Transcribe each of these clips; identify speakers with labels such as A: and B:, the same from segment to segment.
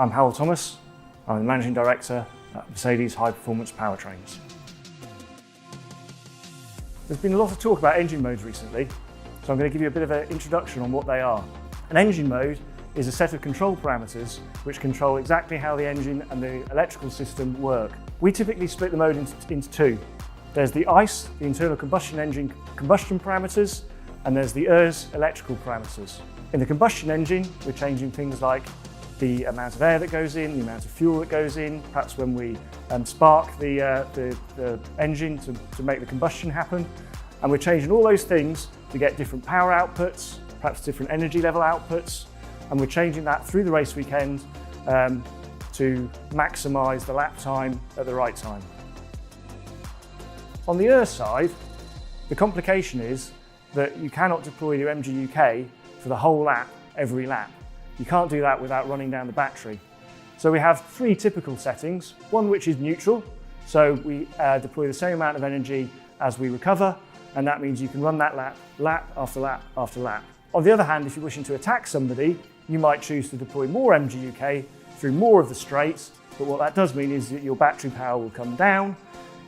A: I'm Hywel Thomas. I'm the Managing Director at Mercedes High Performance Powertrains. There's been a lot of talk about engine modes recently, so I'm going to give you a bit of an introduction on what they are. An engine mode is a set of control parameters which control exactly how the engine and the electrical system work. We typically split the mode into two. There's the ICE, the internal combustion engine combustion parameters, and there's the ERS electrical parameters. In the combustion engine, we're changing things like the amount of air that goes in, the amount of fuel that goes in, perhaps when we spark the engine to make the combustion happen. And we're changing all those things to get different power outputs, perhaps different energy level outputs, and we're changing that through the race weekend to maximise the lap time at the right time. On the ERS side, the complication is that you cannot deploy your MGUK for the whole lap, every lap. You can't do that without running down the battery. So we have three typical settings, one which is neutral, so we deploy the same amount of energy as we recover, and that means you can run that lap after lap after lap. On the other hand, if you're wishing to attack somebody, you might choose to deploy more MGUK through more of the straights, but what that does mean is that your battery power will come down,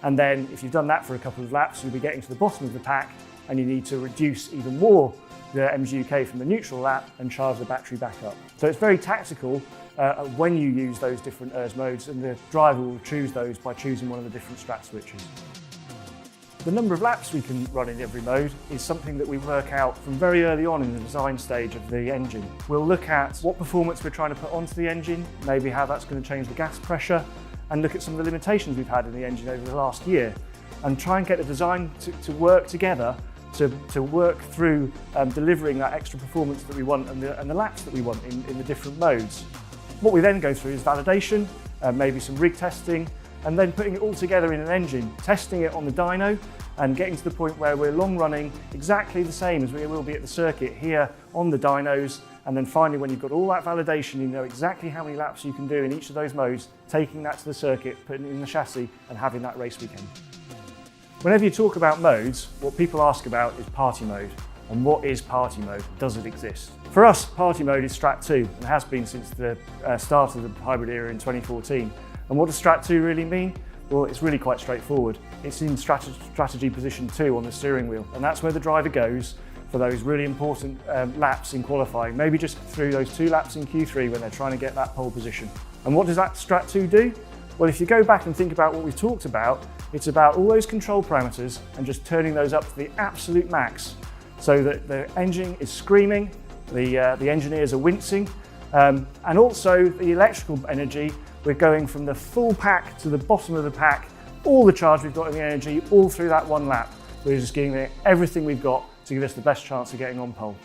A: and then if you've done that for a couple of laps, you'll be getting to the bottom of the pack, and you need to reduce even more the MGUK from the neutral lap and charge the battery back up. So it's very tactical when you use those different ERS modes, and the driver will choose those by choosing one of the different strat switches. The number of laps we can run in every mode is something that we work out from very early on in the design stage of the engine. We'll look at what performance we're trying to put onto the engine, maybe how that's going to change the gas pressure, and look at some of the limitations we've had in the engine over the last year, and try and get a design to work together to work through delivering that extra performance that we want and the laps that we want in the different modes. What we then go through is validation, maybe some rig testing, and then putting it all together in an engine, testing it on the dyno and getting to the point where we're long running exactly the same as we will be at the circuit here on the dynos. And then finally, when you've got all that validation, you know exactly how many laps you can do in each of those modes, taking that to the circuit, putting it in the chassis and having that race weekend. Whenever you talk about modes, what people ask about is party mode. And what is party mode? Does it exist? For us, party mode is Strat 2 and has been since the start of the hybrid era in 2014. And what does Strat 2 really mean? Well, it's really quite straightforward. It's in strategy position 2 on the steering wheel, and that's where the driver goes for those really important laps in qualifying, maybe just through those 2 laps in Q3 when they're trying to get that pole position. And what does that Strat 2 do? Well, if you go back and think about what we've talked about, it's about all those control parameters and just turning those up to the absolute max so that the engine is screaming, the engineers are wincing, and also the electrical energy. We're going from the full pack to the bottom of the pack, all the charge we've got in the energy, all through that one lap. We're just giving it everything we've got to give us the best chance of getting on pole.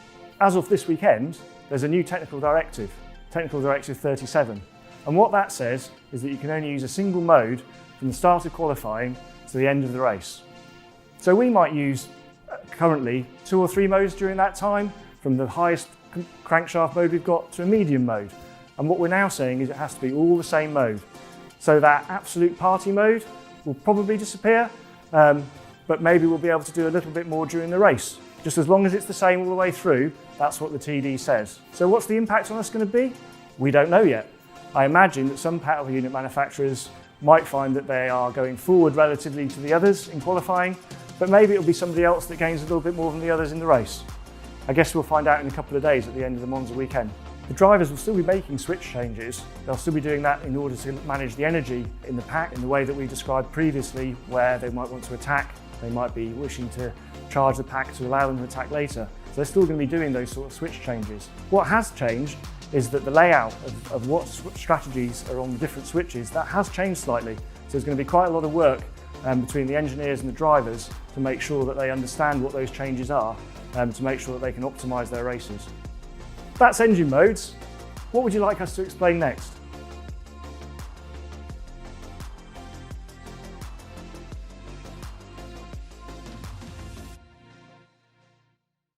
A: As of this weekend, there's a new technical directive, Technical Directive 37. And what that says is that you can only use a single mode from the start of qualifying to the end of the race. So we might use currently 2 or 3 modes during that time, from the highest crankshaft mode we've got to a medium mode. And what we're now saying is it has to be all the same mode. So that absolute party mode will probably disappear, but maybe we'll be able to do a little bit more during the race. Just as long as it's the same all the way through, that's what the TD says. So what's the impact on us going to be? We don't know yet. I imagine that some power unit manufacturers might find that they are going forward relatively to the others in qualifying, but maybe it'll be somebody else that gains a little bit more than the others in the race. I guess we'll find out in a couple of days at the end of the Monza weekend. The drivers will still be making switch changes. They'll still be doing that in order to manage the energy in the pack in the way that we described previously, where they might want to attack, they might be wishing to charge the pack to allow them to attack later. So they're still going to be doing those sort of switch changes. What has changed is that the layout of what strategies are on the different switches, that has changed slightly. So there's going to be quite a lot of work between the engineers and the drivers to make sure that they understand what those changes are, to make sure that they can optimise their races. That's engine modes. What would you like us to explain next?